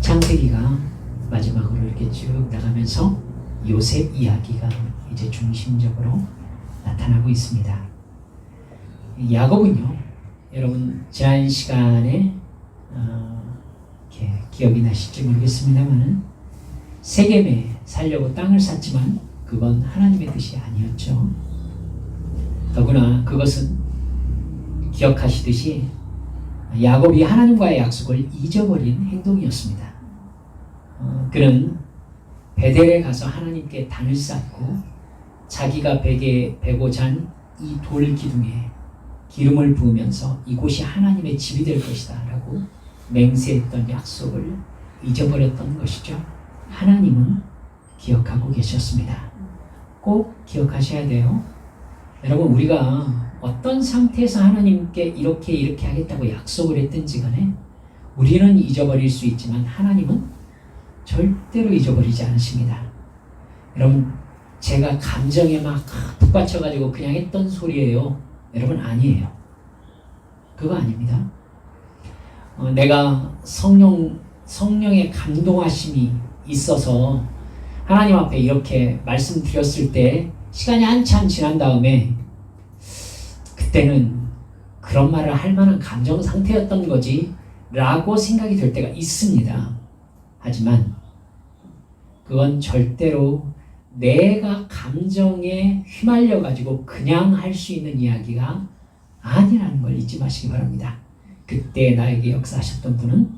창세기가 마지막으로 이렇게 쭉 나가면서 요셉 이야기가 이제 중심적으로 나타나고 있습니다. 야곱은요, 여러분 지난 시간에 이렇게 기억이 나실지 모르겠습니다만 세겜에 살려고 땅을 샀지만 그건 하나님의 뜻이 아니었죠. 더구나 그것은 기억하시듯이 야곱이 하나님과의 약속을 잊어버린 행동이었습니다. 그는 베델에 가서 하나님께 단을 쌓고 자기가 베고 잔 이 돌 기둥에 기름을 부으면서 이곳이 하나님의 집이 될 것이다 라고 맹세했던 약속을 잊어버렸던 것이죠. 하나님은 기억하고 계셨습니다. 꼭 기억하셔야 돼요. 여러분, 우리가 어떤 상태에서 하나님께 이렇게 하겠다고 약속을 했든지 간에 우리는 잊어버릴 수 있지만 하나님은 절대로 잊어버리지 않으십니다. 여러분, 제가 감정에 막 푹 받쳐가지고 그냥 했던 소리예요. 여러분, 아니에요. 그거 아닙니다. 내가 성령의 감동하심이 있어서 하나님 앞에 이렇게 말씀드렸을 때 시간이 한참 지난 다음에 그때는 그런 말을 할 만한 감정 상태였던 거지 라고 생각이 될 때가 있습니다. 하지만 그건 절대로 내가 감정에 휘말려 가지고 그냥 할 수 있는 이야기가 아니라는 걸 잊지 마시기 바랍니다. 그때 나에게 역사하셨던 분은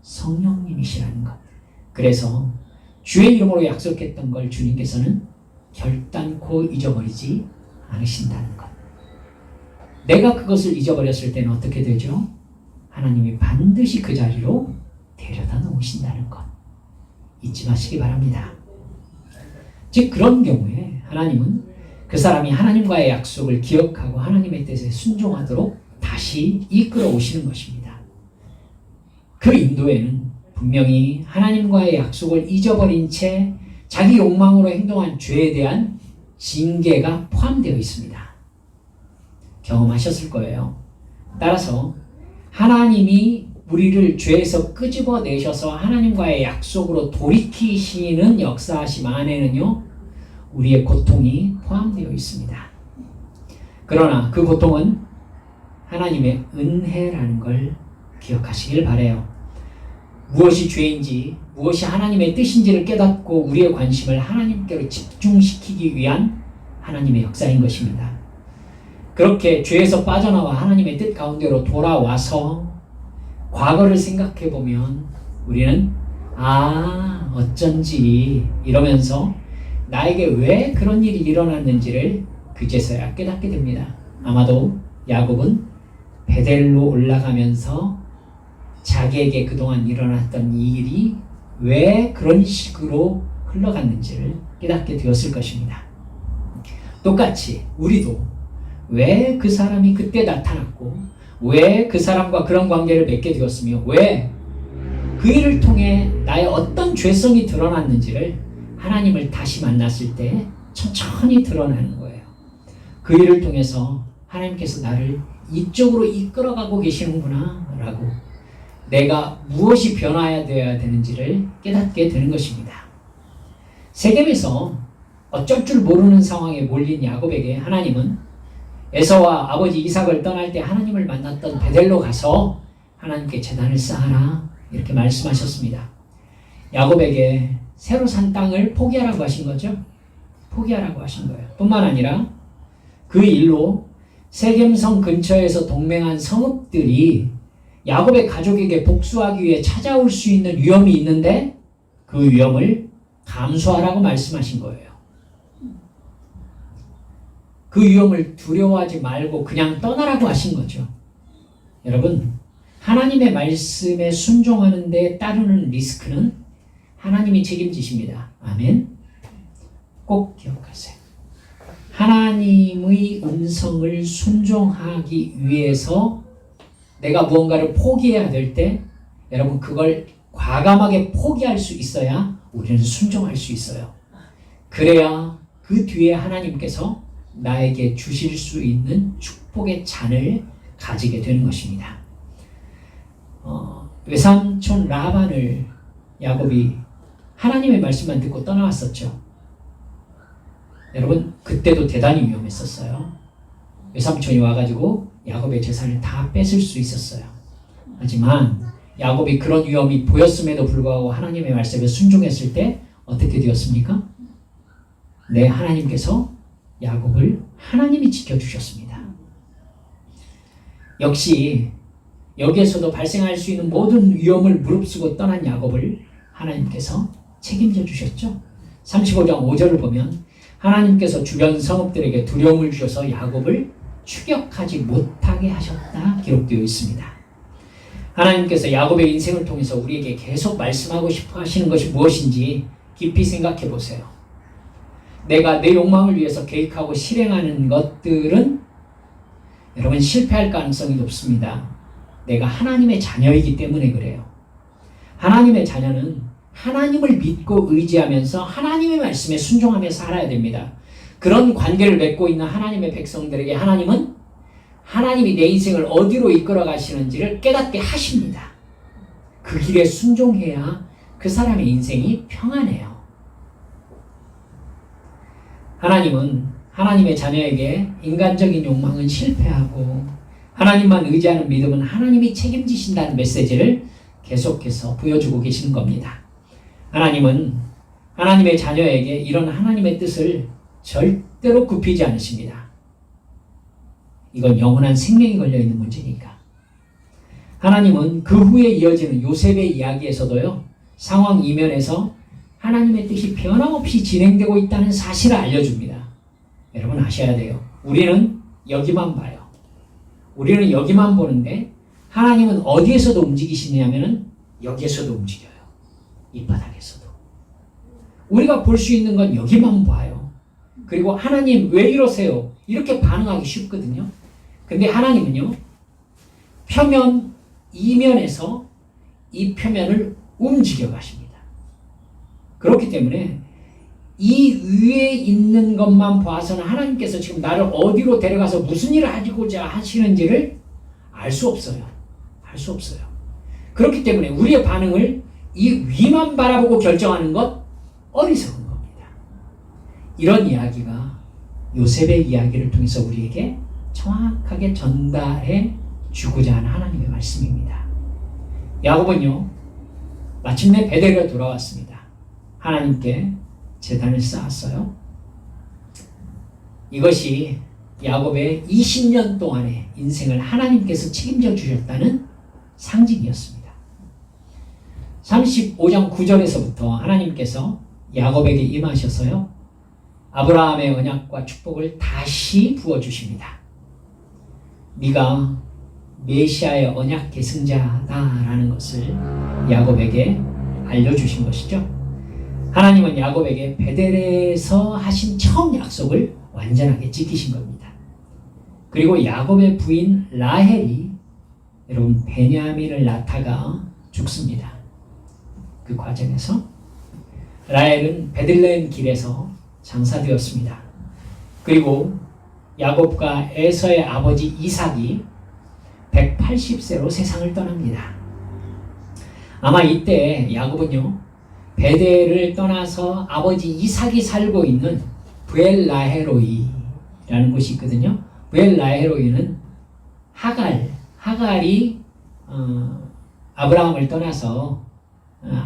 성령님이시라는 것. 그래서 주의 이름으로 약속했던 걸 주님께서는 결단코 잊어버리지 않으신다는 것. 내가 그것을 잊어버렸을 때는 어떻게 되죠? 하나님이 반드시 그 자리로 데려다 놓으신다는 것. 잊지 마시기 바랍니다. 즉 그런 경우에 하나님은 그 사람이 하나님과의 약속을 기억하고 하나님의 뜻에 순종하도록 다시 이끌어 오시는 것입니다. 그 인도에는 분명히 하나님과의 약속을 잊어버린 채 자기 욕망으로 행동한 죄에 대한 징계가 포함되어 있습니다. 경험하셨을 거예요. 따라서 하나님이 우리를 죄에서 끄집어내셔서 하나님과의 약속으로 돌이키시는 역사하심 안에는요, 우리의 고통이 포함되어 있습니다. 그러나 그 고통은 하나님의 은혜라는 걸 기억하시길 바라요. 무엇이 죄인지, 무엇이 하나님의 뜻인지를 깨닫고 우리의 관심을 하나님께로 집중시키기 위한 하나님의 역사인 것입니다. 그렇게 죄에서 빠져나와 하나님의 뜻 가운데로 돌아와서 과거를 생각해 보면 우리는 어쩐지 이러면서 나에게 왜 그런 일이 일어났는지를 그제서야 깨닫게 됩니다. 아마도 야곱은 베델로 올라가면서 자기에게 그동안 일어났던 이 일이 왜 그런 식으로 흘러갔는지를 깨닫게 되었을 것입니다. 똑같이 우리도 왜 그 사람이 그때 나타났고 왜 그 사람과 그런 관계를 맺게 되었으며 왜 그 일을 통해 나의 어떤 죄성이 드러났는지를 하나님을 다시 만났을 때 천천히 드러나는 거예요. 그 일을 통해서 하나님께서 나를 이쪽으로 이끌어가고 계시는구나 라고 내가 무엇이 변화해야 되는지를 깨닫게 되는 것입니다. 세겜에서 어쩔 줄 모르는 상황에 몰린 야곱에게 하나님은 에서와 아버지 이삭을 떠날 때 하나님을 만났던 베델로 가서 하나님께 제단을 쌓아라 이렇게 말씀하셨습니다. 야곱에게 새로 산 땅을 포기하라고 하신 거죠. 포기하라고 하신 거예요. 뿐만 아니라 그 일로 세겜성 근처에서 동맹한 성읍들이 야곱의 가족에게 복수하기 위해 찾아올 수 있는 위험이 있는데 그 위험을 감수하라고 말씀하신 거예요. 그 위험을 두려워하지 말고 그냥 떠나라고 하신 거죠. 여러분, 하나님의 말씀에 순종하는 데 따르는 리스크는 하나님이 책임지십니다. 아멘. 꼭 기억하세요. 하나님의 음성을 순종하기 위해서 내가 무언가를 포기해야 될 때 여러분 그걸 과감하게 포기할 수 있어야 우리는 순종할 수 있어요. 그래야 그 뒤에 하나님께서 나에게 주실 수 있는 축복의 잔을 가지게 되는 것입니다. 외삼촌 라반을 야곱이 하나님의 말씀만 듣고 떠나왔었죠. 여러분, 그때도 대단히 위험했었어요. 외삼촌이 와가지고 야곱의 재산을 다 뺏을 수 있었어요. 하지만 야곱이 그런 위험이 보였음에도 불구하고 하나님의 말씀에 순종했을 때 어떻게 되었습니까? 네, 하나님께서 야곱을 하나님이 지켜주셨습니다. 역시 여기에서도 발생할 수 있는 모든 위험을 무릅쓰고 떠난 야곱을 하나님께서 책임져 주셨죠. 35장 5절을 보면 하나님께서 주변 성읍들에게 두려움을 주셔서 야곱을 추격하지 못하게 하셨다 기록되어 있습니다. 하나님께서 야곱의 인생을 통해서 우리에게 계속 말씀하고 싶어 하시는 것이 무엇인지 깊이 생각해 보세요. 내가 내 욕망을 위해서 계획하고 실행하는 것들은 여러분 실패할 가능성이 높습니다. 내가 하나님의 자녀이기 때문에 그래요. 하나님의 자녀는 하나님을 믿고 의지하면서 하나님의 말씀에 순종하며 살아야 됩니다. 그런 관계를 맺고 있는 하나님의 백성들에게 하나님은 하나님이 내 인생을 어디로 이끌어 가시는지를 깨닫게 하십니다. 그 길에 순종해야 그 사람의 인생이 평안해요. 하나님은 하나님의 자녀에게 인간적인 욕망은 실패하고 하나님만 의지하는 믿음은 하나님이 책임지신다는 메시지를 계속해서 보여주고 계시는 겁니다. 하나님은 하나님의 자녀에게 이런 하나님의 뜻을 절대로 굽히지 않으십니다. 이건 영원한 생명이 걸려있는 문제니까. 하나님은 그 후에 이어지는 요셉의 이야기에서도요, 상황 이면에서 하나님의 뜻이 변함없이 진행되고 있다는 사실을 알려줍니다. 여러분 아셔야 돼요. 우리는 여기만 봐요. 우리는 여기만 보는데 하나님은 어디에서도 움직이시냐면은 여기에서도 움직여요. 이 바닥에서도. 우리가 볼 수 있는 건 여기만 봐요. 그리고 하나님 왜 이러세요? 이렇게 반응하기 쉽거든요. 근데 하나님은요, 표면 이면에서 이 표면을 움직여 가십니다. 그렇기 때문에 이 위에 있는 것만 봐서는 하나님께서 지금 나를 어디로 데려가서 무슨 일을 하고자 하시는지를 알 수 없어요. 알 수 없어요. 그렇기 때문에 우리의 반응을 이 위만 바라보고 결정하는 것 어리석은 겁니다. 이런 이야기가 요셉의 이야기를 통해서 우리에게 정확하게 전달해 주고자 하는 하나님의 말씀입니다. 야곱은요, 마침내 베델에 돌아왔습니다. 하나님께 제단을 쌓았어요. 이것이 야곱의 20년 동안의 인생을 하나님께서 책임져 주셨다는 상징이었습니다. 35장 9절에서부터 하나님께서 야곱에게 임하셔서요, 아브라함의 언약과 축복을 다시 부어주십니다. 네가 메시아의 언약 계승자다라는 것을 야곱에게 알려주신 것이죠. 하나님은 야곱에게 베델에서 하신 처음 약속을 완전하게 지키신 겁니다. 그리고 야곱의 부인 라헬이 여러분 베냐민을 낳다가 죽습니다. 그 과정에서 라헬은 베들레헴 길에서 장사되었습니다. 그리고 야곱과 에서의 아버지 이삭이 180세로 세상을 떠납니다. 아마 이때 야곱은요, 베델을 떠나서 아버지 이삭이 살고 있는 브엘라헤로이라는 곳이 있거든요. 브엘라헤로이는 하갈이 아브라함을 떠나서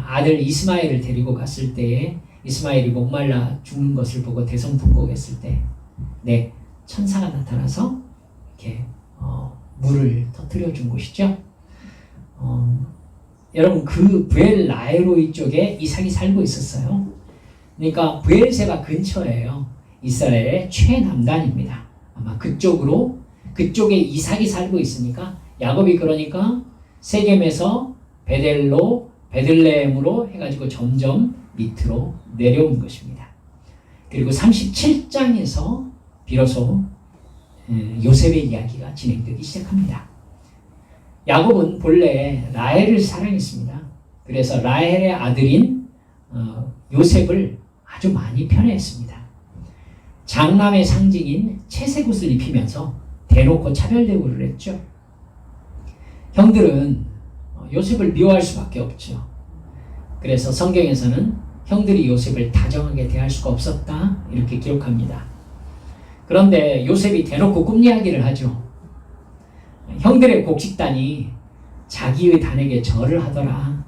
아들 이스마엘을 데리고 갔을 때에 이스마엘이 목말라 죽는 것을 보고 대성통곡했을 때 천사가 나타나서 이렇게 물을 터뜨려 준 곳이죠. 여러분 그 브엘라헤로이 쪽에 이삭이 살고 있었어요. 그러니까 브엘세바 근처예요. 이스라엘의 최남단입니다. 아마 그쪽에 이삭이 살고 있으니까 야곱이 그러니까 세겜에서 베들레헴으로 해가지고 점점 밑으로 내려온 것입니다. 그리고 37장에서 비로소 요셉의 이야기가 진행되기 시작합니다. 야곱은 본래 라헬을 사랑했습니다. 그래서 라헬의 아들인 요셉을 아주 많이 편애했습니다. 장남의 상징인 채색옷을 입히면서 대놓고 차별 대우를 했죠. 형들은 요셉을 미워할 수밖에 없죠. 그래서 성경에서는 형들이 요셉을 다정하게 대할 수가 없었다 이렇게 기록합니다. 그런데 요셉이 대놓고 꿈 이야기를 하죠. 형들의 곡식단이 자기의 단에게 절을 하더라.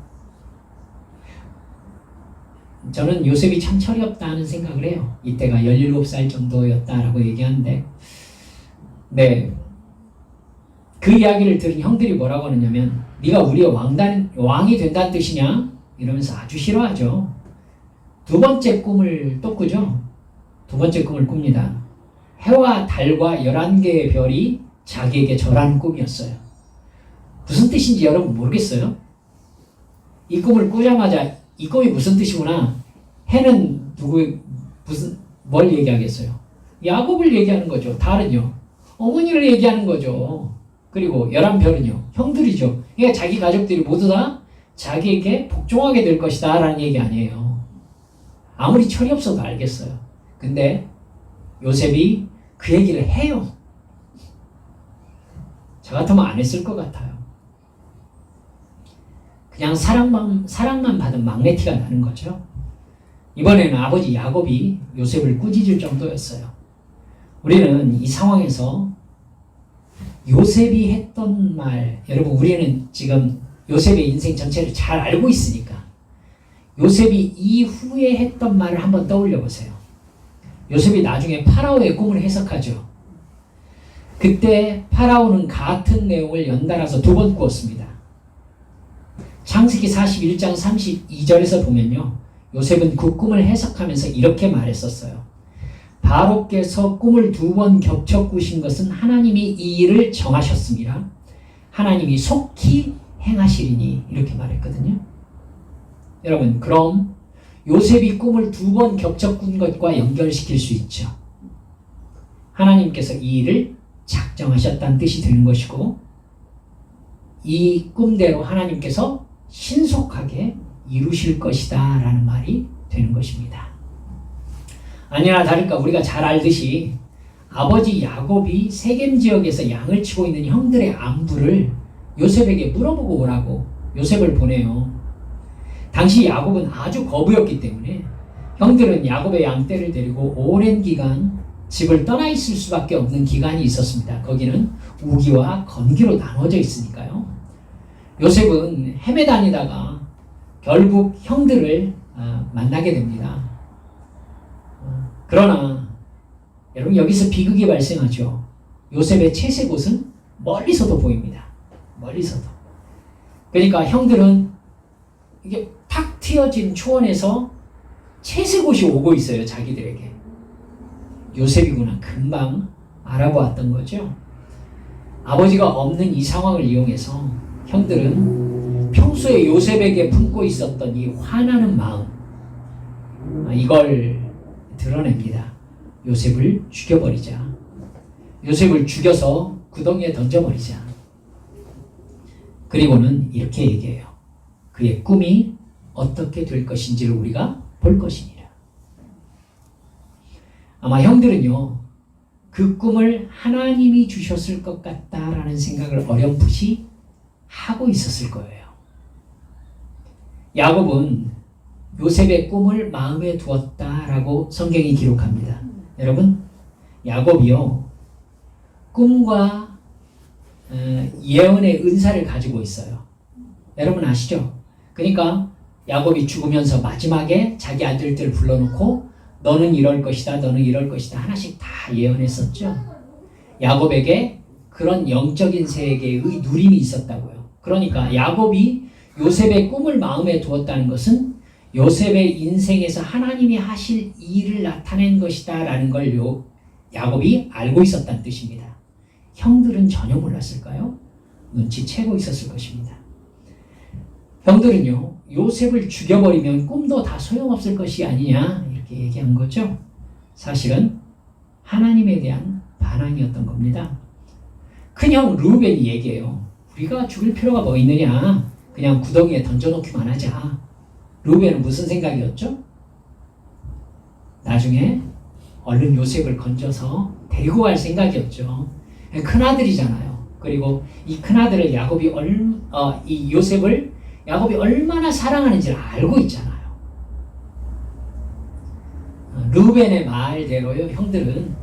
저는 요셉이 참 철이 없다 하는 생각을 해요. 이때가 17살 정도였다라고 얘기하는데, 네, 그 이야기를 들은 형들이 뭐라고 하느냐면, 네가 우리의 왕이 된다는 뜻이냐? 이러면서 아주 싫어하죠. 두 번째 꿈을 또 꾸죠. 두 번째 꿈을 꿉니다. 해와 달과 11개의 별이 자기에게 절하는 꿈이었어요. 무슨 뜻인지 여러분 모르겠어요? 이 꿈을 꾸자마자 이 꿈이 무슨 뜻이구나. 해는 뭘 얘기하겠어요? 야곱을 얘기하는 거죠. 달은요, 어머니를 얘기하는 거죠. 그리고 11별은요, 형들이죠. 그러니까 자기 가족들이 모두 다 자기에게 복종하게 될 것이다 라는 얘기 아니에요. 아무리 철이 없어도 알겠어요. 근데 요셉이 그 얘기를 해요. 저 같으면 안 했을 것 같아요. 그냥 사랑만 받은 막내티가 나는 거죠. 이번에는 아버지 야곱이 요셉을 꾸짖을 정도였어요. 우리는 이 상황에서 요셉이 했던 말, 여러분 우리는 지금 요셉의 인생 전체를 잘 알고 있으니까 요셉이 이후에 했던 말을 한번 떠올려 보세요. 요셉이 나중에 파라오의 꿈을 해석하죠. 그때 파라오는 같은 내용을 연달아서 두 번 꾸었습니다. 창세기 41장 32절에서 보면요, 요셉은 그 꿈을 해석하면서 이렇게 말했었어요. 바로께서 꿈을 두 번 겹쳐 꾸신 것은 하나님이 이 일을 정하셨습니다. 하나님이 속히 행하시리니, 이렇게 말했거든요. 여러분, 그럼 요셉이 꿈을 두 번 겹쳐 꾼 것과 연결시킬 수 있죠. 하나님께서 이 일을 작정하셨다는 뜻이 되는 것이고, 이 꿈대로 하나님께서 신속하게 이루실 것이다 라는 말이 되는 것입니다. 아니나 다를까 우리가 잘 알듯이 아버지 야곱이 세겜 지역에서 양을 치고 있는 형들의 안부를 요셉에게 물어보고 오라고 요셉을 보내요. 당시 야곱은 아주 거부였기 때문에 형들은 야곱의 양떼를 데리고 오랜 기간 집을 떠나 있을 수밖에 없는 기간이 있었습니다. 거기는 우기와 건기로 나눠져 있으니까요. 요셉은 헤매다니다가 결국 형들을 만나게 됩니다. 그러나 여러분 여기서 비극이 발생하죠. 요셉의 채색 옷은 멀리서도 보입니다. 멀리서도. 그러니까 형들은 이게 탁 트여진 초원에서 채색 옷이 오고 있어요. 자기들에게. 요셉이구나 금방 알아보았던 거죠. 아버지가 없는 이 상황을 이용해서 형들은 평소에 요셉에게 품고 있었던 이 화나는 마음, 이걸 드러냅니다. 요셉을 죽여버리자. 요셉을 죽여서 구덩이에 던져버리자. 그리고는 이렇게 얘기해요. 그의 꿈이 어떻게 될 것인지를 우리가 볼 것이니라. 아마 형들은요, 그 꿈을 하나님이 주셨을 것 같다라는 생각을 어렴풋이 하고 있었을 거예요. 야곱은 요셉의 꿈을 마음에 두었다라고 성경이 기록합니다. 여러분, 야곱이요, 꿈과 예언의 은사를 가지고 있어요. 여러분 아시죠? 그러니까 야곱이 죽으면서 마지막에 자기 아들들을 불러놓고 너는 이럴 것이다, 너는 이럴 것이다 하나씩 다 예언했었죠. 야곱에게 그런 영적인 세계의 누림이 있었다고요. 그러니까 야곱이 요셉의 꿈을 마음에 두었다는 것은 요셉의 인생에서 하나님이 하실 일을 나타낸 것이다 라는 걸 야곱이 알고 있었다는 뜻입니다. 형들은 전혀 몰랐을까요? 눈치채고 있었을 것입니다. 형들은요, 요셉을 죽여버리면 꿈도 다 소용없을 것이 아니냐 이렇게 얘기한 거죠. 사실은 하나님에 대한 반항이었던 겁니다. 큰형 르우벤이 얘기해요. 우리가 죽을 필요가 뭐 있느냐, 그냥 구덩이에 던져놓기만 하자. 르우벤은 무슨 생각이었죠? 나중에 얼른 요셉을 건져서 데리고 갈 생각이었죠. 큰아들이잖아요. 그리고 이 큰아들을 야곱이 이 요셉을 야곱이 얼마나 사랑하는지를 알고 있잖아요. 르우벤의 말대로요, 형들은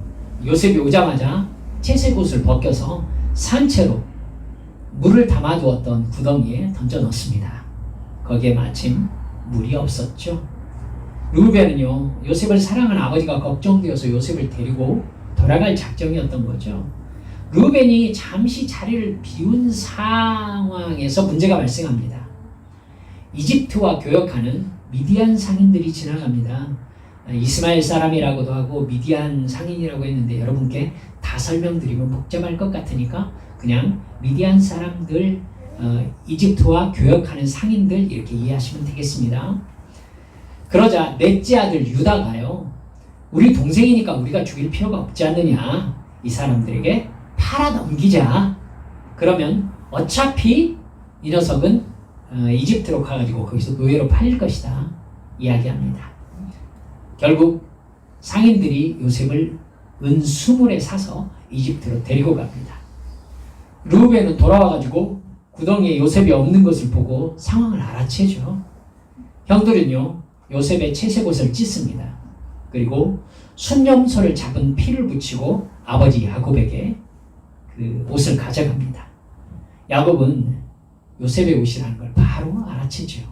요셉이 오자마자 채색 옷을 벗겨서 산채로 물을 담아두었던 구덩이에 던져 넣습니다. 거기에 마침 물이 없었죠. 르우벤은요, 요셉을 사랑하는 아버지가 걱정되어서 요셉을 데리고 돌아갈 작정이었던 거죠. 르우벤이 잠시 자리를 비운 상황에서 문제가 발생합니다. 이집트와 교역하는 미디안 상인들이 지나갑니다. 이스마엘 사람이라고도 하고 미디안 상인이라고 했는데 여러분께 다 설명드리면 복잡할 것 같으니까 그냥 미디안 사람들, 이집트와 교역하는 상인들 이렇게 이해하시면 되겠습니다. 그러자 넷째 아들 유다가요, 우리 동생이니까 우리가 죽일 필요가 없지 않느냐, 이 사람들에게 팔아 넘기자. 그러면 어차피 이 녀석은 이집트로 가가지고 거기서 노예로 팔릴 것이다 이야기합니다. 결국 상인들이 요셉을 은 20에 사서 이집트로 데리고 갑니다. 르우벤은 돌아와가지고 구덩이에 요셉이 없는 것을 보고 상황을 알아채죠. 형들은요, 요셉의 채색 옷을 찢습니다. 그리고 순념소를 잡은 피를 붙이고 아버지 야곱에게 그 옷을 가져갑니다. 야곱은 요셉의 옷이라는 걸 바로 알아채죠.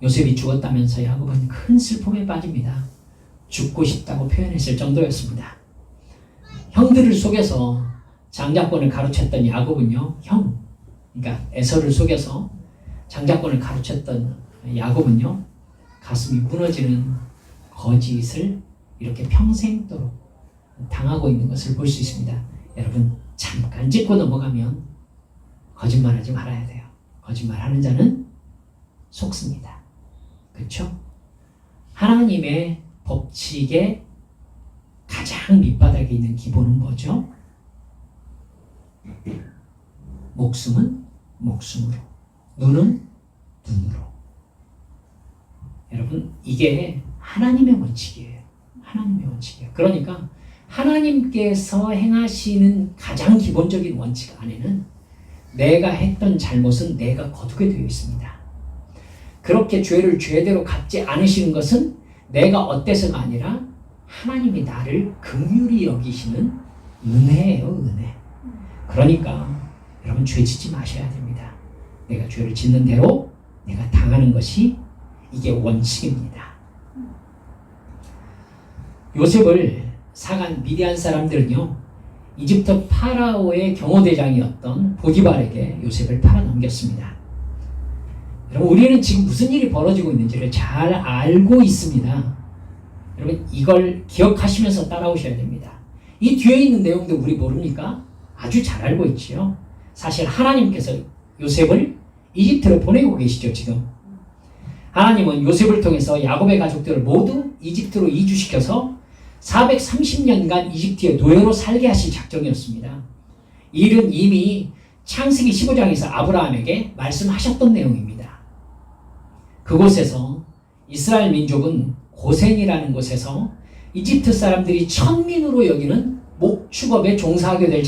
요셉이 죽었다면서 야곱은 큰 슬픔에 빠집니다. 죽고 싶다고 표현했을 정도였습니다. 형들을 속여서 장자권을 가로챘던 야곱은요, 그러니까 에서를 속여서 장자권을 가로챘던 야곱은요, 가슴이 무너지는 거짓을 이렇게 평생도록 당하고 있는 것을 볼 수 있습니다. 여러분, 잠깐 짚고 넘어가면 거짓말하지 말아야 돼요. 거짓말하는 자는 속습니다. 그렇죠? 하나님의 법칙의 가장 밑바닥에 있는 기본은 뭐죠? 목숨은 목숨으로, 눈은 눈으로. 여러분, 이게 하나님의 원칙이에요. 하나님의 원칙이에요. 그러니까 하나님께서 행하시는 가장 기본적인 원칙 안에는 내가 했던 잘못은 내가 거두게 되어 있습니다. 그렇게 죄를 죄대로 갚지 않으시는 것은 내가 어때서가 아니라 하나님이 나를 긍휼히 여기시는 은혜예요, 은혜. 그러니까 여러분, 죄 짓지 마셔야 됩니다. 내가 죄를 짓는 대로 내가 당하는 것이 이게 원칙입니다. 요셉을 사간 미디안 사람들은요, 이집트 파라오의 경호대장이었던 보디발에게 요셉을 팔아 넘겼습니다. 여러분, 우리는 지금 무슨 일이 벌어지고 있는지를 잘 알고 있습니다. 여러분, 이걸 기억하시면서 따라오셔야 됩니다. 이 뒤에 있는 내용도 우리 모릅니까? 아주 잘 알고 있지요. 사실 하나님께서 요셉을 이집트로 보내고 계시죠, 지금. 하나님은 요셉을 통해서 야곱의 가족들을 모두 이집트로 이주시켜서 430년간 이집트의 노예로 살게 하실 작정이었습니다. 이 일은 이미 창세기 15장에서 아브라함에게 말씀하셨던 내용입니다. 그곳에서 이스라엘 민족은 고센이라는 곳에서 이집트 사람들이 천민으로 여기는 목축업에 종사하게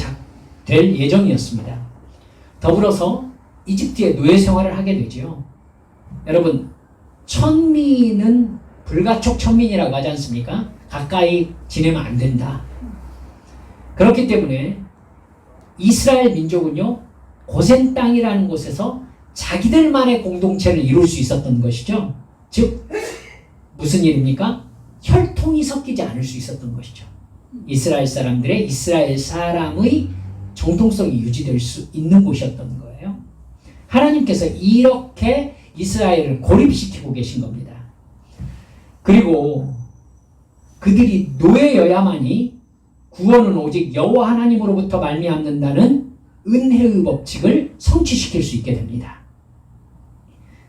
될 예정이었습니다. 더불어서 이집트의 노예 생활을 하게 되죠. 여러분, 천민은 불가촉 천민이라고 하지 않습니까? 가까이 지내면 안 된다. 그렇기 때문에 이스라엘 민족은요, 고센 땅이라는 곳에서 자기들만의 공동체를 이룰 수 있었던 것이죠. 즉, 무슨 일입니까? 혈통이 섞이지 않을 수 있었던 것이죠. 이스라엘 사람들의 이스라엘 사람의 정통성이 유지될 수 있는 곳이었던 거예요. 하나님께서 이렇게 이스라엘을 고립시키고 계신 겁니다. 그리고 그들이 노예여야만이 구원은 오직 여호와 하나님으로부터 말미암는다는 은혜의 법칙을 성취시킬 수 있게 됩니다.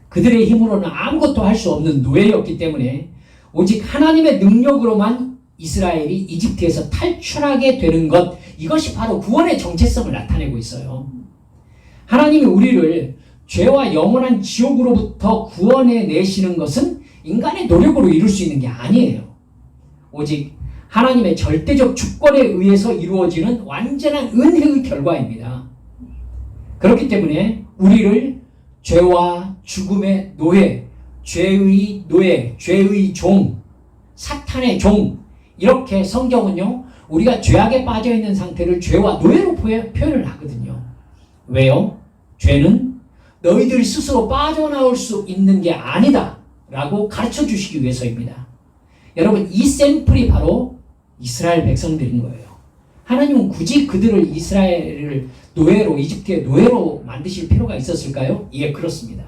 그들의 힘으로는 아무것도 할 수 없는 노예였기 때문에 오직 하나님의 능력으로만 이스라엘이 이집트에서 탈출하게 되는 것, 이것이 바로 구원의 정체성을 나타내고 있어요. 하나님이 우리를 죄와 영원한 지옥으로부터 구원해 내시는 것은 인간의 노력으로 이룰 수 있는 게 아니에요. 오직 하나님의 절대적 주권에 의해서 이루어지는 완전한 은혜의 결과입니다. 그렇기 때문에 우리를 죄와 죽음의 노예, 죄의 노예, 죄의 종, 사탄의 종, 이렇게 성경은요 우리가 죄악에 빠져있는 상태를 죄와 노예로 표현을 하거든요. 왜요? 죄는 너희들이 스스로 빠져나올 수 있는 게 아니다 라고 가르쳐 주시기 위해서입니다. 여러분, 이 샘플이 바로 이스라엘 백성들인 거예요. 하나님은 굳이 그들을 이스라엘을 노예로, 이집트의 노예로 만드실 필요가 있었을까요? 예, 그렇습니다.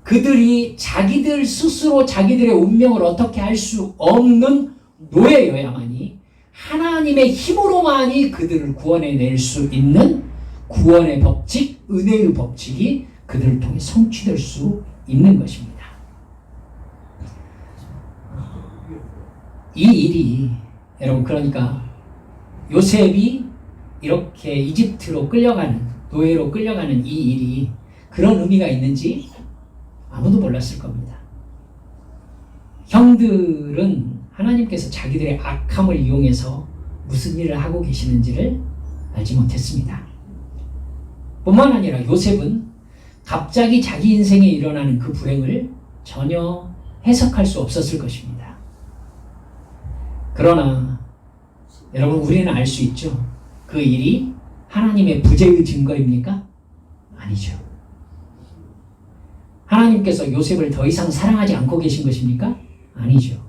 그들이 자기들 스스로 자기들의 운명을 어떻게 할 수 없는 노예여야만이 하나님의 힘으로만이 그들을 구원해낼 수 있는 구원의 법칙, 은혜의 법칙이 그들을 통해 성취될 수 있는 것입니다. 이 일이 여러분, 그러니까 요셉이 이렇게 이집트로 끌려가는, 노예로 끌려가는 이 일이 그런 의미가 있는지 아무도 몰랐을 겁니다. 형들은 하나님께서 자기들의 악함을 이용해서 무슨 일을 하고 계시는지를 알지 못했습니다. 뿐만 아니라 요셉은 갑자기 자기 인생에 일어나는 그 불행을 전혀 해석할 수 없었을 것입니다. 그러나 여러분, 우리는 알 수 있죠. 그 일이 하나님의 부재의 증거입니까? 아니죠. 하나님께서 요셉을 더 이상 사랑하지 않고 계신 것입니까? 아니죠.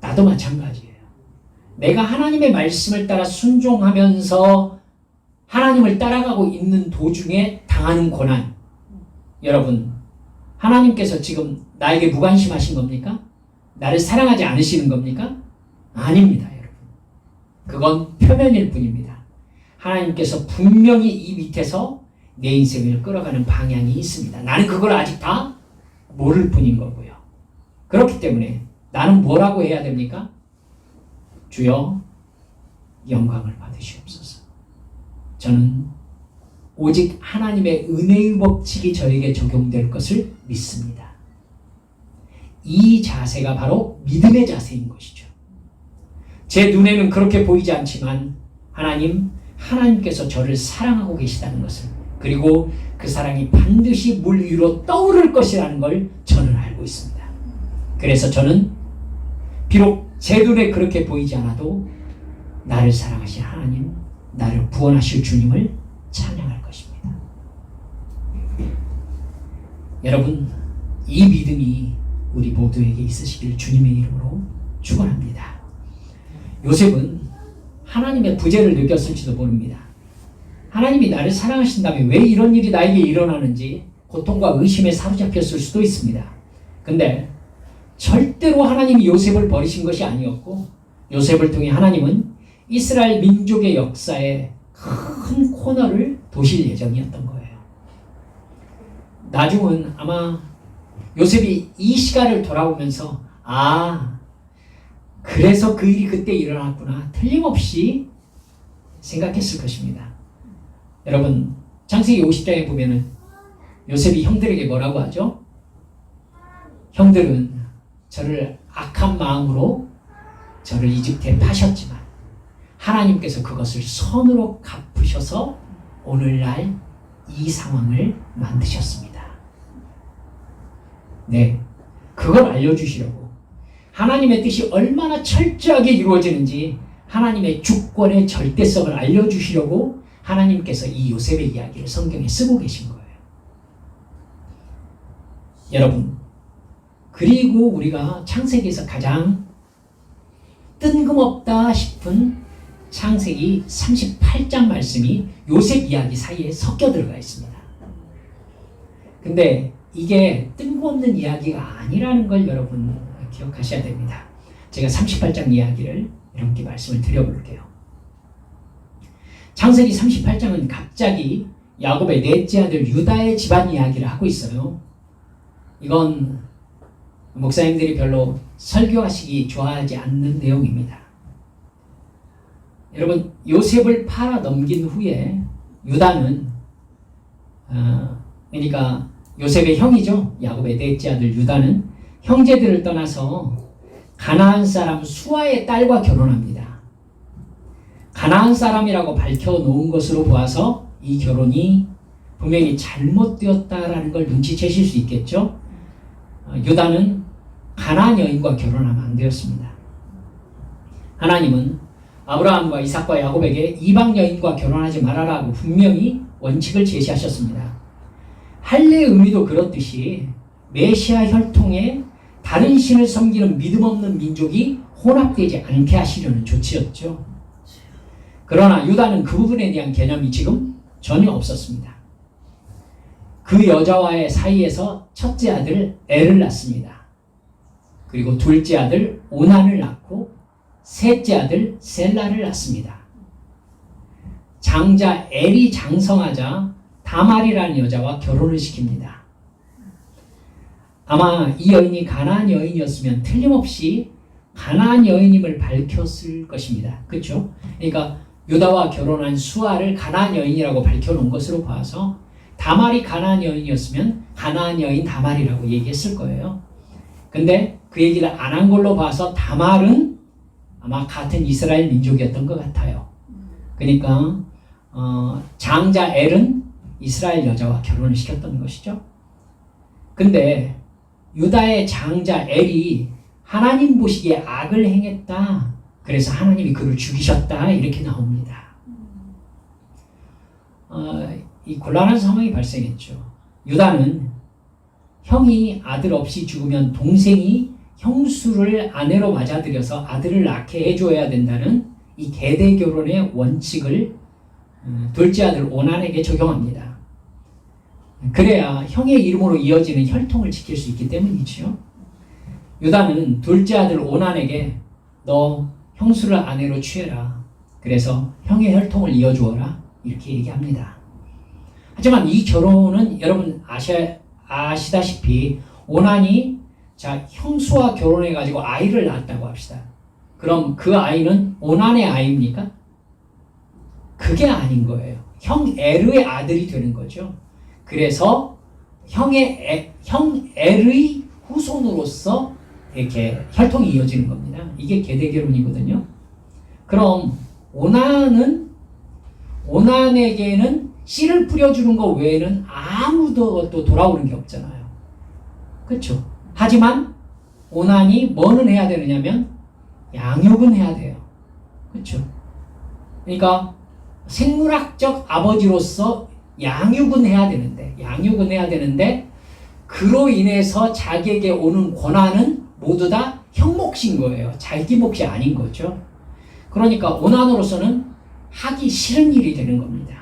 나도 마찬가지예요. 내가 하나님의 말씀을 따라 순종하면서 하나님을 따라가고 있는 도중에 당하는 고난, 여러분, 하나님께서 지금 나에게 무관심하신 겁니까? 나를 사랑하지 않으시는 겁니까? 아닙니다, 여러분. 그건 표면일 뿐입니다. 하나님께서 분명히 이 밑에서 내 인생을 끌어가는 방향이 있습니다. 나는 그걸 아직 다 모를 뿐인 거고요. 그렇기 때문에 나는 뭐라고 해야 됩니까? 주여, 영광을 받으시옵소서. 저는 오직 하나님의 은혜의 법칙이 저에게 적용될 것을 믿습니다. 이 자세가 바로 믿음의 자세인 것이죠. 제 눈에는 그렇게 보이지 않지만 하나님께서 저를 사랑하고 계시다는 것을, 그리고 그 사랑이 반드시 물 위로 떠오를 것이라는 걸 저는 알고 있습니다. 그래서 저는 비록 제 눈에 그렇게 보이지 않아도 나를 사랑하신 하나님, 나를 구원하실 주님을 찬양할 것입니다. 여러분, 이 믿음이 우리 모두에게 있으시길 주님의 이름으로 축원합니다. 요셉은 하나님의 부재를 느꼈을지도 모릅니다. 하나님이 나를 사랑하신다면 왜 이런 일이 나에게 일어나는지 고통과 의심에 사로잡혔을 수도 있습니다. 근데 절대로 하나님이 요셉을 버리신 것이 아니었고, 요셉을 통해 하나님은 이스라엘 민족의 역사에 큰 코너를 도실 예정이었던 거예요. 나중은 아마 요셉이 이 시간을 돌아보면서 그래서 그 일이 그때 일어났구나, 틀림없이 생각했을 것입니다. 여러분, 창세기 50장에 보면은 요셉이 형들에게 뭐라고 하죠? 형들은 저를 악한 마음으로 저를 이집트에 파셨지만 하나님께서 그것을 선으로 갚으셔서 오늘날 이 상황을 만드셨습니다. 네, 그걸 알려주시려고, 하나님의 뜻이 얼마나 철저하게 이루어지는지 하나님의 주권의 절대성을 알려주시려고 하나님께서 이 요셉의 이야기를 성경에 쓰고 계신 거예요. 여러분, 그리고 우리가 창세기에서 가장 뜬금없다 싶은 창세기 38장 말씀이 요셉 이야기 사이에 섞여 들어가 있습니다. 근데 이게 뜬금없는 이야기가 아니라는 걸 여러분 기억하셔야 됩니다. 제가 38장 이야기를 이렇게 말씀을 드려볼게요. 창세기 38장은 갑자기 야곱의 넷째 아들 유다의 집안 이야기를 하고 있어요. 이건 목사님들이 별로 설교하시기 좋아하지 않는 내용입니다. 여러분, 요셉을 팔아 넘긴 후에 유다는 그러니까 요셉의 형이죠. 야곱의 넷째 아들 유다는 형제들을 떠나서 가나안 사람 수아의 딸과 결혼합니다. 가나안 사람이라고 밝혀놓은 것으로 보아서 이 결혼이 분명히 잘못되었다라는 걸 눈치채실 수 있겠죠. 유다는 가나안 여인과 결혼하면 안 되었습니다. 하나님은 아브라함과 이삭과 야곱에게 이방 여인과 결혼하지 말아라고 분명히 원칙을 제시하셨습니다. 할례의 의미도 그렇듯이 메시아 혈통에 다른 신을 섬기는 믿음 없는 민족이 혼합되지 않게 하시려는 조치였죠. 그러나 유다는 그 부분에 대한 개념이 지금 전혀 없었습니다. 그 여자와의 사이에서 첫째 아들 엘을 낳습니다. 그리고 둘째 아들 오난을 낳고 셋째 아들 셀라를 낳습니다. 장자 엘이 장성하자 다말이라는 여자와 결혼을 시킵니다. 아마 이 여인이 가나안 여인이었으면 틀림없이 가나안 여인임을 밝혔을 것입니다. 그렇죠? 그러니까 유다와 결혼한 수아를 가나안 여인이라고 밝혀놓은 것으로 봐서 다말이 가나안 여인이었으면 가나안 여인 다말이라고 얘기했을 거예요. 근데 그 얘기를 안 한 걸로 봐서 다말은 아마 같은 이스라엘 민족이었던 것 같아요. 그러니까 장자 엘은 이스라엘 여자와 결혼을 시켰던 것이죠. 근데 유다의 장자 엘이 하나님 보시기에 악을 행했다. 그래서 하나님이 그를 죽이셨다. 이렇게 나옵니다. 이 곤란한 상황이 발생했죠. 유다는 형이 아들 없이 죽으면 동생이 형수를 아내로 맞아들여서 아들을 낳게 해줘야 된다는 이 계대 결혼의 원칙을 둘째 아들 오난에게 적용합니다. 그래야 형의 이름으로 이어지는 혈통을 지킬 수 있기 때문이죠. 유다는 둘째 아들 오난에게 너 형수를 아내로 취해라. 그래서 형의 혈통을 이어주어라. 이렇게 얘기합니다. 하지만 이 결혼은 여러분 아시다시피 오난이 형수와 결혼해가지고 아이를 낳았다고 합시다. 그럼 그 아이는 오난의 아이입니까? 그게 아닌 거예요. 형 엘의 아들이 되는 거죠. 그래서 형 엘의 후손으로서 이렇게 혈통이 이어지는 겁니다. 이게 계대결혼이거든요. 그럼 오난에게는 씨를 뿌려주는 것 외에는 아무도 또 돌아오는 게 없잖아요. 그렇죠? 하지만 오난이 뭐는 해야 되느냐면 양육은 해야 돼요. 그렇죠? 그러니까 생물학적 아버지로서 양육은 해야 되는데 그로 인해서 자기에게 오는 권한은 모두 다 형 몫인 거예요. 자기 몫이 아닌 거죠. 그러니까 오난으로서는 하기 싫은 일이 되는 겁니다.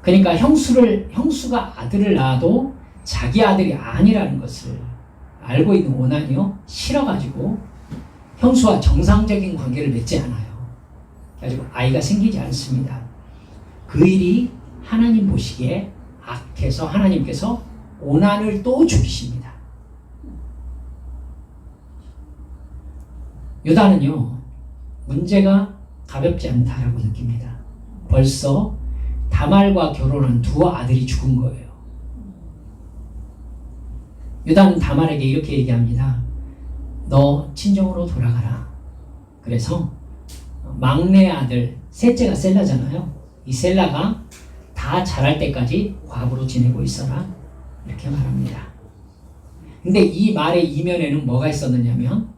그러니까 형수가 아들을 낳아도 자기 아들이 아니라는 것을 알고 있는 오난이요 싫어가지고 형수와 정상적인 관계를 맺지 않아요. 그래가지고 아이가 생기지 않습니다. 그 일이 하나님 보시기에 악해서 하나님께서 오난을 또 죽이십니다. 유다는요 문제가 가볍지 않다라고 느낍니다. 벌써 다말과 결혼한 두 아들이 죽은 거예요. 유다는 다말에게 이렇게 얘기합니다. 너 친정으로 돌아가라. 그래서 막내 아들, 셋째가 셀라잖아요. 이 셀라가 다 자랄 때까지 과부로 지내고 있어라. 이렇게 말합니다. 근데 이 말의 이면에는 뭐가 있었느냐면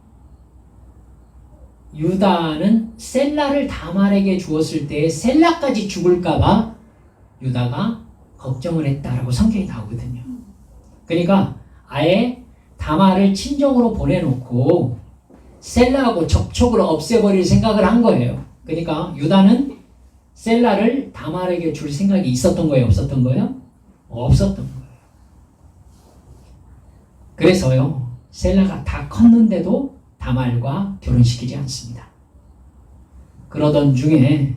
유다는 셀라를 다말에게 주었을 때 셀라까지 죽을까봐 유다가 걱정을 했다라고 성경이 나오거든요. 그러니까 아예 다말을 친정으로 보내놓고 셀라하고 접촉을 없애버릴 생각을 한 거예요. 그러니까 유다는 셀라를 다말에게 줄 생각이 있었던 거예요? 없었던 거예요? 없었던 거예요. 그래서요 셀라가 다 컸는데도 다말과 결혼시키지 않습니다. 그러던 중에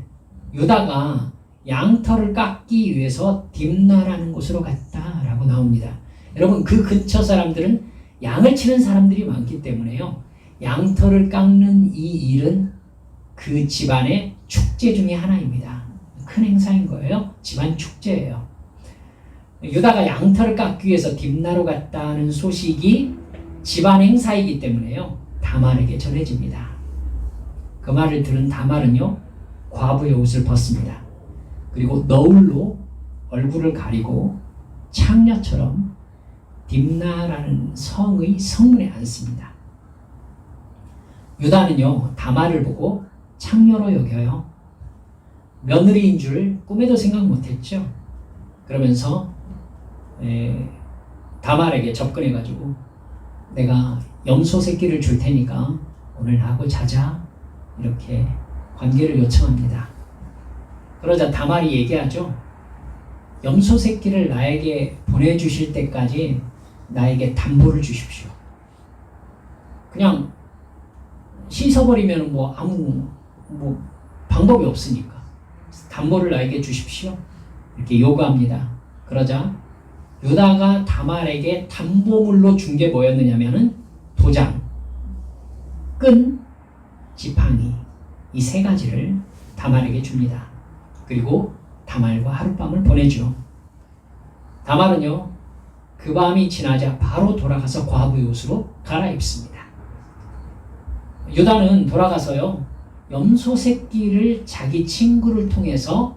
유다가 양털을 깎기 위해서 딥나라는 곳으로 갔다라고 나옵니다. 여러분 그 근처 사람들은 양을 치는 사람들이 많기 때문에요. 양털을 깎는 이 일은 그 집안의 축제 중에 하나입니다. 큰 행사인 거예요. 집안 축제예요. 유다가 양털을 깎기 위해서 딥나로 갔다는 소식이 집안 행사이기 때문에요. 다말에게 전해집니다. 그 말을 들은 다말은요 과부의 옷을 벗습니다. 그리고 너울로 얼굴을 가리고 창녀처럼 딥나라는 성의 성문에 앉습니다. 유다는요, 다말을 보고 창녀로 여겨요. 며느리인 줄 꿈에도 생각 못했죠. 그러면서 다말에게 접근해가지고 내가 염소 새끼를 줄 테니까 오늘 나하고 자자, 이렇게 관계를 요청합니다. 그러자 다말이 얘기하죠. 염소 새끼를 나에게 보내주실 때까지 나에게 담보를 주십시오. 그냥 씻어버리면 아무 방법이 없으니까 담보를 나에게 주십시오. 이렇게 요구합니다. 그러자 유다가 다말에게 담보물로 준 게 뭐였느냐면은 도장, 끈, 지팡이, 이 세 가지를 다말에게 줍니다. 그리고 다말과 하룻밤을 보내죠. 다말은요, 그 밤이 지나자 바로 돌아가서 과부의 옷으로 갈아입습니다. 유다는 돌아가서요, 염소 새끼를 자기 친구를 통해서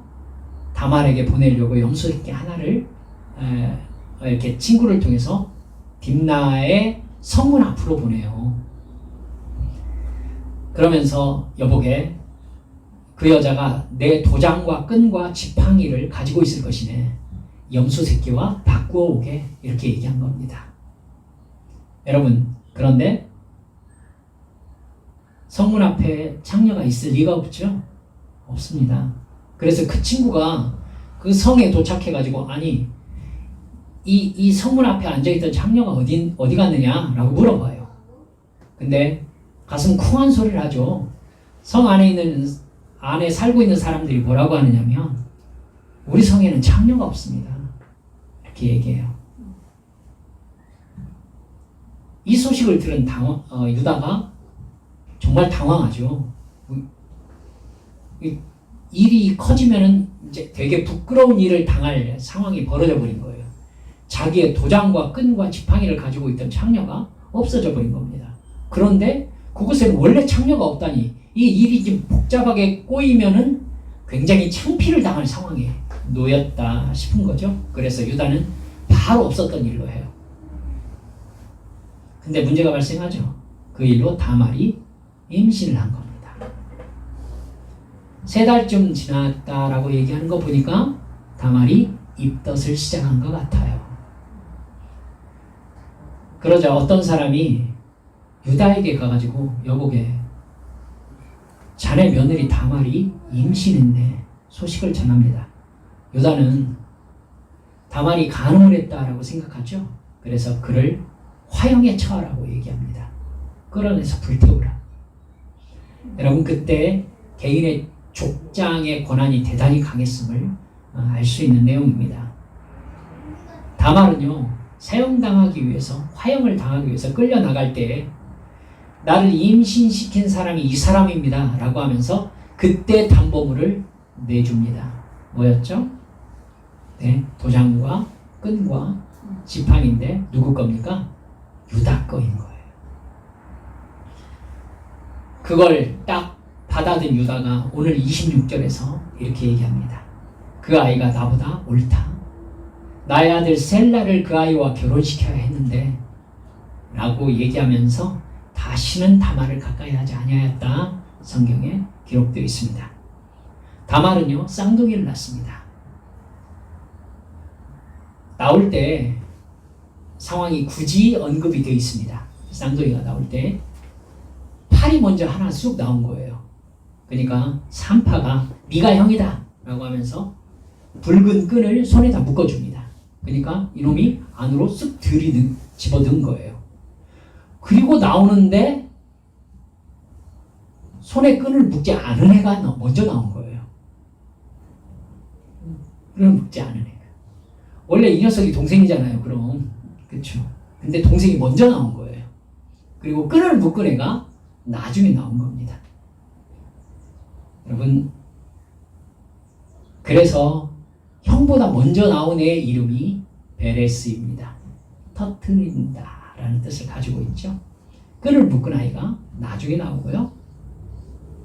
다말에게 보내려고 염소 새끼 하나를 이렇게 친구를 통해서 딥나의 성문 앞으로 보내요. 그러면서 여보게, 그 여자가 내 도장과 끈과 지팡이를 가지고 있을 것이네. 염소 새끼와 바꾸어 오게, 이렇게 얘기한 겁니다. 여러분, 그런데 성문 앞에 창녀가 있을 리가 없죠? 없습니다. 그래서 그 친구가 그 성에 도착해가지고, 아니, 이 성문 앞에 앉아있던 창녀가 어디 갔느냐라고 물어봐요. 근데 가슴 쿵한 소리를 하죠. 성 안에 살고 있는 사람들이 뭐라고 하느냐면, 우리 성에는 창녀가 없습니다, 이렇게 얘기해요. 이 소식을 들은 유다가 정말 당황하죠. 일이 커지면은 이제 되게 부끄러운 일을 당할 상황이 벌어져 버린 거예요. 자기의 도장과 끈과 지팡이를 가지고 있던 창녀가 없어져 버린 겁니다. 그런데 그곳에는 원래 창녀가 없다니, 이 일이 좀 복잡하게 꼬이면은 굉장히 창피를 당할 상황에 놓였다 싶은 거죠. 그래서 유다는 바로 없었던 일로 해요. 근데 문제가 발생하죠. 그 일로 다말이 임신을 한 겁니다. 3달쯤 지났다라고 얘기하는 거 보니까 다말이 입덧을 시작한 것 같아요. 그러자 어떤 사람이 유다에게 가가지고, 여보게, 자네 며느리 다말이 임신했네, 소식을 전합니다. 유다는 다말이 간음을 했다라고 생각하죠. 그래서 그를 화형에 처하라고 얘기합니다. 끌어내서 불태우라. 여러분, 그때 개인의 족장의 권한이 대단히 강했음을 알 수 있는 내용입니다. 다말은요, 사형당하기 위해서, 화형을 당하기 위해서 끌려나갈 때 나를 임신시킨 사람이 이 사람입니다 라고 하면서 그때 담보물을 내줍니다. 뭐였죠? 네, 도장과 끈과 지팡인데 누구 겁니까? 유다 거인 거예요. 그걸 딱 받아든 유다가 오늘 26절에서 이렇게 얘기합니다. 그 아이가 나보다 옳다. 나의 아들 셀라를 그 아이와 결혼시켜야 했는데 라고 얘기하면서 다시는 다말을 가까이 하지 아니하였다, 성경에 기록되어 있습니다. 다말은요, 쌍둥이를 낳습니다. 나올 때 상황이 굳이 언급이 되어 있습니다. 쌍둥이가 나올 때 팔이 먼저 하나 쑥 나온 거예요. 그러니까 산파가 네가 형이다 라고 하면서 붉은 끈을 손에다 묶어줍니다. 그러니까 이놈이 안으로 쓱 집어넣은 거예요. 그리고 나오는데 손에 끈을 묶지 않은 애가 먼저 나온 거예요. 끈을 묶지 않은 애가. 원래 이 녀석이 동생이잖아요, 그럼. 그렇죠. 근데 동생이 먼저 나온 거예요. 그리고 끈을 묶은 애가 나중에 나온 겁니다. 여러분, 그래서 형보다 먼저 나온 애의 이름이 베레스입니다. 터트린다 라는 뜻을 가지고 있죠. 끈을 묶은 아이가 나중에 나오고요.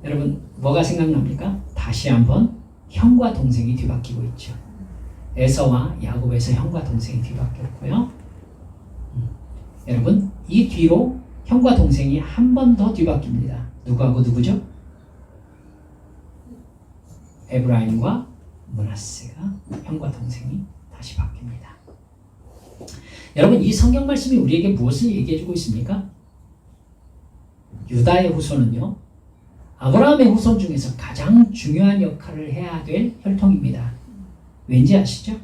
여러분, 뭐가 생각납니까? 다시 한번 형과 동생이 뒤바뀌고 있죠. 에서와 야곱에서 형과 동생이 뒤바뀌었고요. 여러분, 이 뒤로 형과 동생이 한 번 더 뒤바뀝니다. 누구하고 누구죠? 에브라임과 므낫세가 형과 동생이 다시 바뀝니다. 여러분, 이 성경 말씀이 우리에게 무엇을 얘기해주고 있습니까? 유다의 후손은요, 아브라함의 후손 중에서 가장 중요한 역할을 해야 될 혈통입니다. 왠지 아시죠?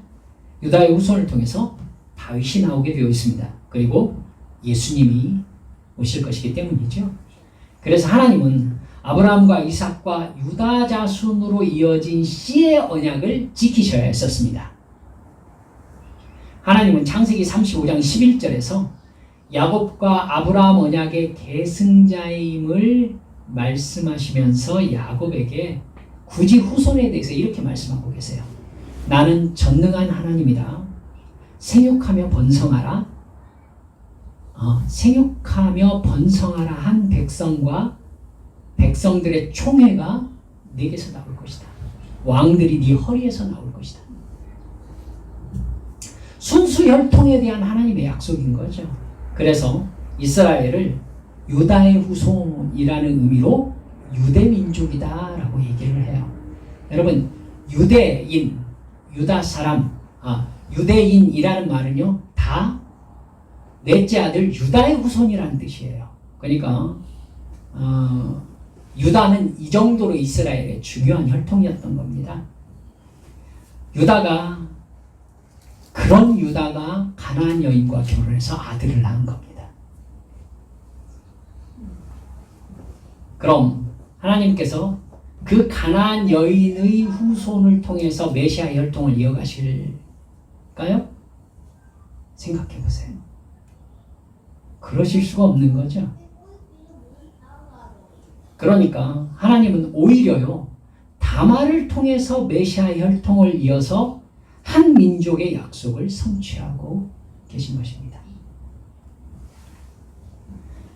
유다의 후손을 통해서 다윗이 나오게 되어 있습니다. 그리고 예수님이 오실 것이기 때문이죠. 그래서 하나님은 아브라함과 이삭과 유다 자손으로 이어진 씨의 언약을 지키셔야 했었습니다. 하나님은 창세기 35장 11절에서 야곱과 아브라함 언약의 계승자임을 말씀하시면서 야곱에게 굳이 후손에 대해서 이렇게 말씀하고 계세요. 나는 전능한 하나님이다. 생육하며 번성하라. 생육하며 번성하라 한 백성과 백성들의 총회가 네게서 나올 것이다. 왕들이 네 허리에서 나올 것이다. 순수 혈통에 대한 하나님의 약속인 거죠. 그래서 이스라엘을 유다의 후손이라는 의미로 유대민족이다라고 얘기를 해요. 여러분, 유대인, 유다 사람, 유대인이라는 말은요, 다 넷째 아들 유다의 후손이라는 뜻이에요. 그러니까 유다는 이 정도로 이스라엘의 중요한 혈통이었던 겁니다. 그런 유다가 가나안 여인과 결혼해서 아들을 낳은 겁니다. 그럼 하나님께서 그 가나안 여인의 후손을 통해서 메시아 혈통을 이어가실까요? 생각해 보세요. 그러실 수가 없는 거죠. 그러니까 하나님은 오히려요, 다말을 통해서 메시아 혈통을 이어서 한 민족의 약속을 성취하고 계신 것입니다.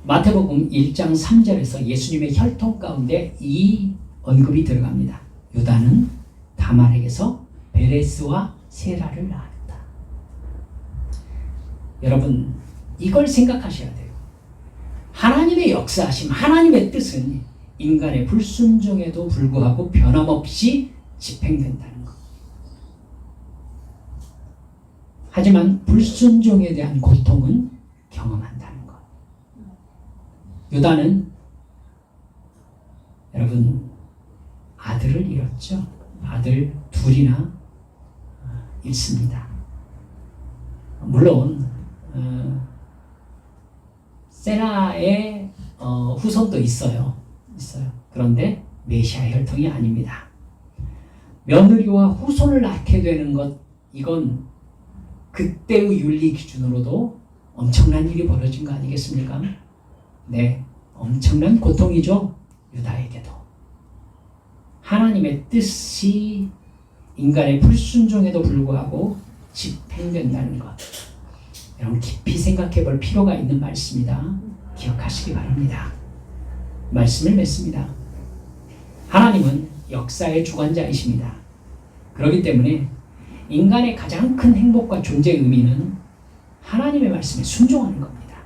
마태복음 1장 3절에서 예수님의 혈통 가운데 이 언급이 들어갑니다. 유다는 다말에게서 베레스와 세라를 낳았다. 여러분, 이걸 생각하셔야 돼요. 하나님의 역사하심, 하나님의 뜻은 인간의 불순종에도 불구하고 변함없이 집행된다는 것. 하지만 불순종에 대한 고통은 경험한다는 것. 유다는 여러분 아들을 잃었죠. 아들 둘이나 잃습니다. 물론 세라의 후손도 있어요. 그런데 메시아 혈통이 아닙니다. 며느리와 후손을 낳게 되는 것, 이건 그때의 윤리 기준으로도 엄청난 일이 벌어진 거 아니겠습니까? 네, 엄청난 고통이죠. 유다에게도. 하나님의 뜻이 인간의 불순종에도 불구하고 집행된다는 것. 여러분, 깊이 생각해 볼 필요가 있는 말씀이다. 기억하시기 바랍니다. 말씀을 맺습니다. 하나님은 역사의 주관자이십니다. 그렇기 때문에 인간의 가장 큰 행복과 존재 의미는 하나님의 말씀에 순종하는 겁니다.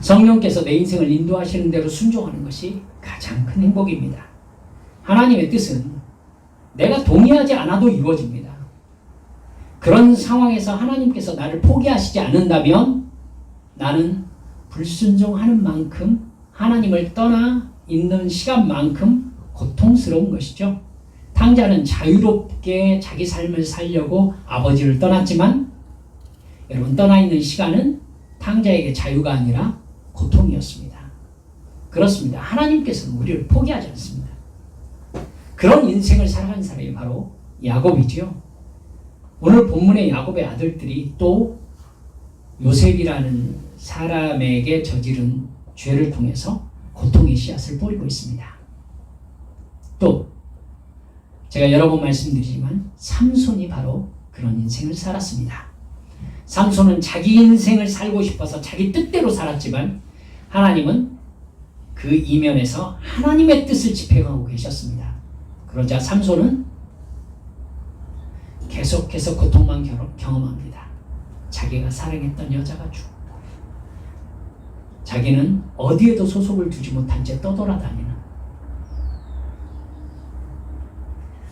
성령께서 내 인생을 인도하시는 대로 순종하는 것이 가장 큰 행복입니다. 하나님의 뜻은 내가 동의하지 않아도 이루어집니다. 그런 상황에서 하나님께서 나를 포기하시지 않는다면 나는 불순종하는 만큼, 하나님을 떠나 있는 시간만큼 고통스러운 것이죠. 탕자는 자유롭게 자기 삶을 살려고 아버지를 떠났지만, 여러분, 떠나 있는 시간은 탕자에게 자유가 아니라 고통이었습니다. 그렇습니다. 하나님께서는 우리를 포기하지 않습니다. 그런 인생을 살아가는 사람이 바로 야곱이지요. 오늘 본문의 야곱의 아들들이 또 요셉이라는 사람에게 저지른 죄를 통해서 고통의 씨앗을 뿌리고 있습니다. 또 제가 여러 번 말씀드리지만 삼손이 바로 그런 인생을 살았습니다. 삼손은 자기 인생을 살고 싶어서 자기 뜻대로 살았지만 하나님은 그 이면에서 하나님의 뜻을 집행하고 계셨습니다. 그러자 삼손은 계속해서 고통만 경험합니다. 자기가 사랑했던 여자가 죽고 자기는 어디에도 소속을 두지 못한 채 떠돌아다니는,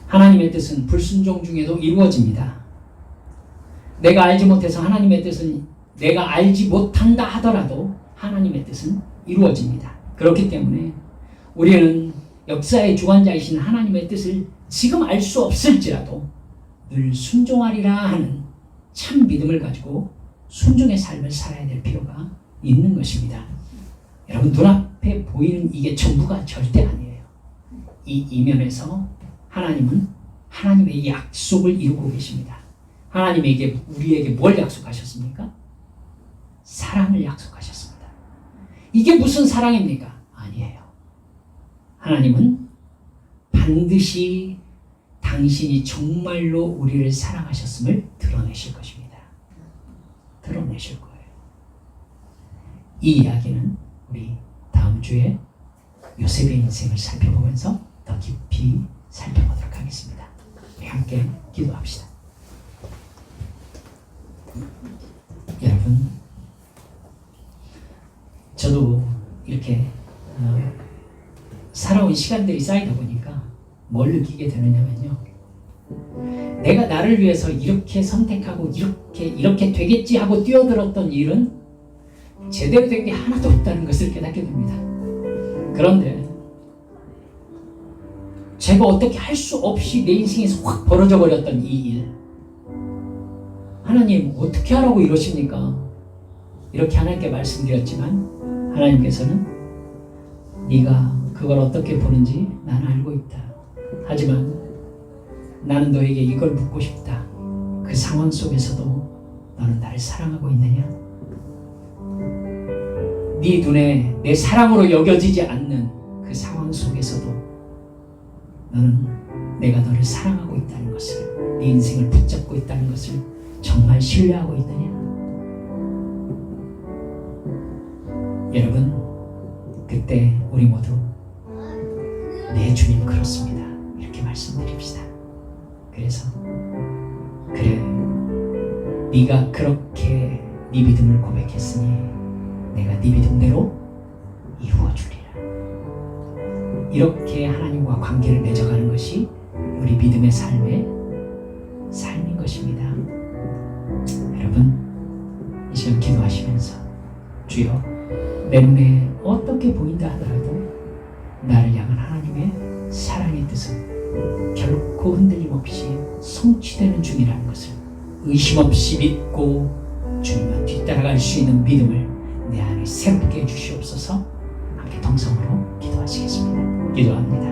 하나님의 뜻은 불순종 중에도 이루어집니다. 내가 알지 못해서 하나님의 뜻은, 내가 알지 못한다 하더라도 하나님의 뜻은 이루어집니다. 그렇기 때문에 우리는 역사의 주관자이신 하나님의 뜻을 지금 알 수 없을지라도 늘 순종하리라 하는 참 믿음을 가지고 순종의 삶을 살아야 될 필요가 있는 것입니다. 여러분, 눈앞에 보이는 이게 전부가 절대 아니에요. 이 이면에서 하나님은 하나님의 약속을 이루고 계십니다. 하나님에게, 우리에게 뭘 약속하셨습니까? 사랑을 약속하셨습니다. 이게 무슨 사랑입니까? 아니에요. 하나님은 반드시 당신이 정말로 우리를 사랑하셨음을 드러내실 것입니다. 드러내실 거예요. 이 이야기는 우리 다음 주에 요셉의 인생을 살펴보면서 더 깊이 살펴보도록 하겠습니다. 우리 함께 기도합시다. 여러분, 저도 이렇게 살아온 시간들이 쌓이다 보니까 뭘 느끼게 되느냐면요, 내가 나를 위해서 이렇게 선택하고 이렇게 되겠지 하고 뛰어들었던 일은 제대로 된 게 하나도 없다는 것을 깨닫게 됩니다. 그런데 제가 어떻게 할 수 없이 내 인생에서 확 벌어져 버렸던 이 일, 하나님 어떻게 하라고 이러십니까? 이렇게 하나님께 말씀드렸지만 하나님께서는 네가 그걸 어떻게 보는지 나는 알고 있다. 하지만 나는 너에게 이걸 묻고 싶다. 그 상황 속에서도 너는 나를 사랑하고 있느냐? 네 눈에 내 사랑으로 여겨지지 않는 그 상황 속에서도 너는 내가 너를 사랑하고 있다는 것을, 네 인생을 붙잡고 있다는 것을 정말 신뢰하고 있느냐? 여러분, 그때 우리 모두 네 주님 그렇습니다, 이렇게 말씀드립시다. 그래서 그래, 네가 그렇게 네 믿음을 고백했으니 내가 네 믿음대로 이루어주리라. 이렇게 하나님과 관계를 맺어가는 것이 우리 믿음의 삶의 삶인 것입니다. 여러분, 이 시간 기도하시면서 주여, 내 눈에 어떻게 보인다 하더라도 나를 향한 하나님의 사랑의 뜻은 결코 흔들림 없이 성취되는 중이라는 것을 의심 없이 믿고 주님과 뒤따라갈 수 있는 믿음을 내 안에 새롭게 해주시옵소서. 함께 동성으로 기도하시겠습니다. 기도합니다.